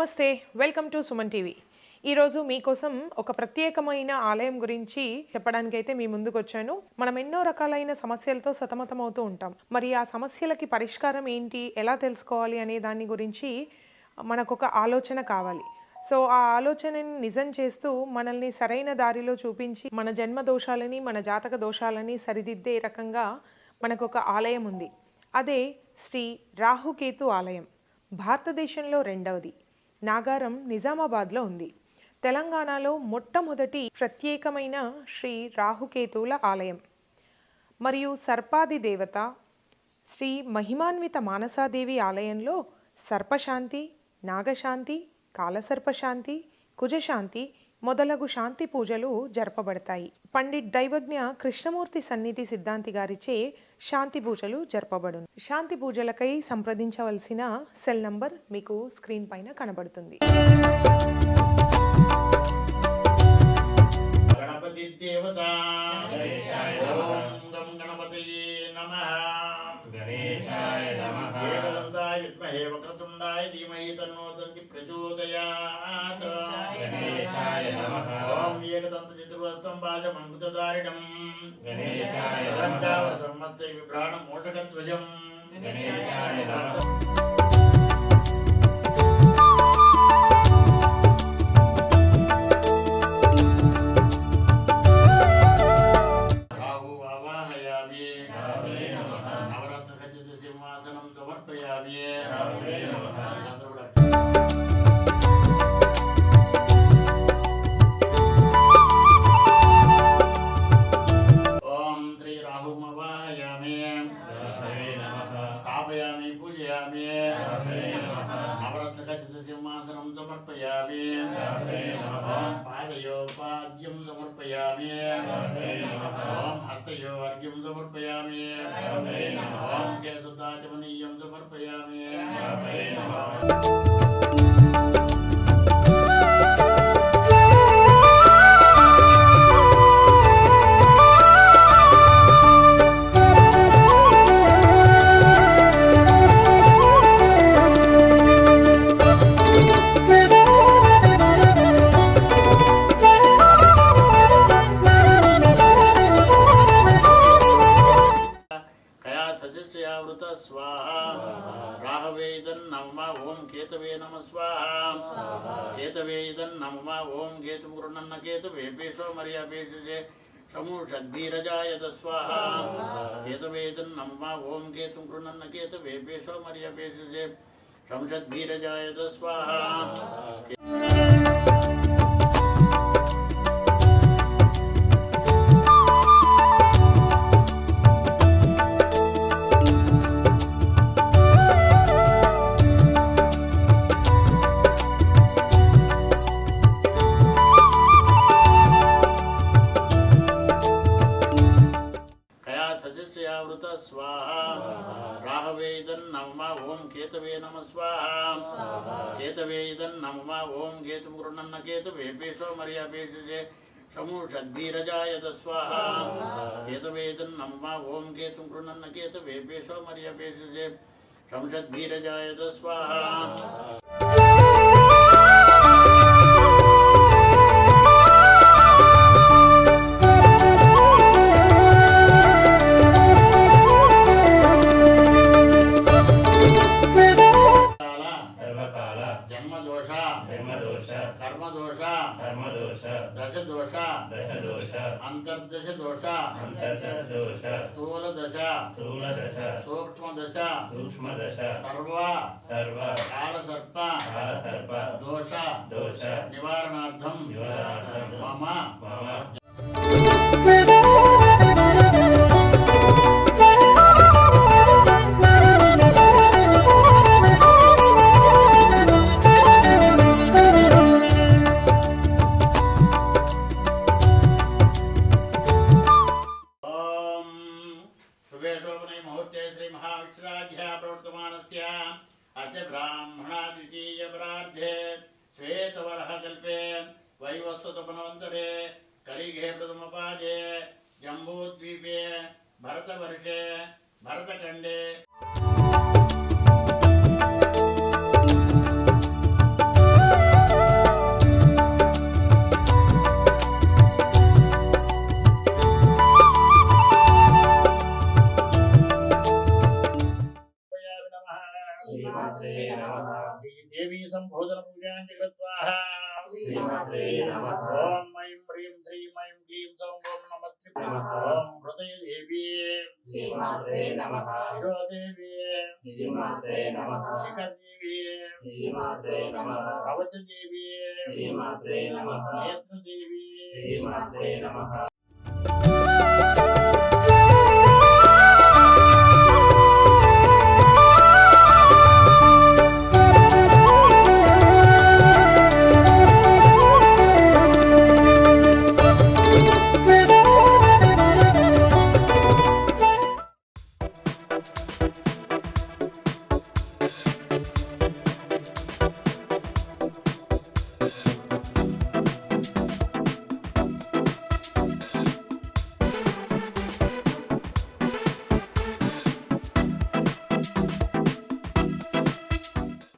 నమస్తే, welcome to Suman TV. ఈరోజు మీకోసం ఒక ప్రత్యేకమైన ఆలయం గురించి చెప్పడానికైతే మీ ముందుకు వచ్చాను. మనం ఎన్నో రకాలైన సమస్యలతో సతమతమవుతూ ఉంటాం. మరి ఆ సమస్యలకి పరిష్కారం ఏంటి, ఎలా తెలుసుకోవాలి అనే దాని గురించి మనకు ఒక ఆలోచన కావాలి. సో ఆ ఆలోచనని నిజం చేస్తూ మనల్ని సరైన దారిలో చూపించి మన జన్మ దోషాలని, మన జాతక దోషాలని సరిదిద్దే రకంగా మనకు ఒక ఆలయం ఉంది. అదే శ్రీ రాహుకేతు ఆలయం. భారతదేశంలో రెండవది. నాగారం నిజామాబాద్లో ఉంది. తెలంగాణలో మొట్టమొదటి ప్రత్యేకమైన శ్రీ రాహుకేతువుల ఆలయం. మరియు సర్పాది దేవత శ్రీ మహిమాన్విత మానసాదేవి ఆలయంలో సర్పశాంతి, నాగశాంతి, కాలసర్పశాంతి, కుజశాంతి మొదలగు శాంతి పూజలు జరపబడతాయి. పండిట్ దైవజ్ఞ కృష్ణమూర్తి సన్నిధి సిద్ధాంతి గారిచే శాంతి పూజలు జరపబడును. శాంతి పూజలకై సంప్రదించవలసిన సెల్ నంబర్ మీకు స్క్రీన్ పైన కనబడుతుంది. గణపతి దేవత గణపతయే నమః. గణేశాయ నమః. ఏకదంతాయ విద్మహే వక్రతుండాయ ధీమహి తన్నో దంతి ప్రచోదయాత్. గణేశాయ నమః. ఓం ఏకదంత చతుర్వదనం బాజమంకుతధారిణం. గణేశాయ నమః. వరదమత్తై విభ్రాణం మోటకధ్వజం. గణేశాయ నమః. स्थापयामि पूजयामि नवरत्नखचितसिंहासनं समर्पयामि पादयोपाद्यं समर्पयामि हस्तयो अर्घ्यं समर्पयामि केतुदाचमनीयं समर्पयामि स्वाहा राहवे नमः ओं केतवे नमः स्वाहा केतवे नमः ओं केतुं गृह्णन्न केतवे पेशो मर्या पेशे समूषद्भीरजायत स्वाहा केतवे नमः ओं केतुं गृह्णन्न केतवे पेशो मर्या पेशे संषद्भीरजायत स्वाहा स्वाहा राहवे नमः ओं केतवे नमः स्वाहा केतवे नमः ओं केतुं गृह्णन्न केतवे पेशो मर्या पेशे समूषद्भीरजायत स्वाहा केतवे नमः ओं केतुं गृह्णन्न केतवे पेशो मर्या पेशे संषद्भीरजायत स्वाहा अंतर्दश दोष स्थूल दश सूक्ष्म दश सर्व काल सर्प दोष निवारणार्थम मम अद्य ब्राह्मणा द्वितीय परार्धे श्वेतवरः कल्पे वैवस्वतमनवन्तरे कलिगे प्रथमपादे जम्बूद्वीपे भरतवर्षे भरतखण्डे पूजां च कृत्वाहा श्रीमात्रे नमः ओम ऐं ह्रीं श्रीं ऐं क्लीं सौं ओम नमः शिवाय ओम हृदय देवी श्रीमात्रे नमः शिरो देवी श्रीमात्रे नमः शिखा देवी श्रीमात्रे नमः कवच देवी श्रीमात्रे नमः नेत्र देवी श्रीमात्रे नमः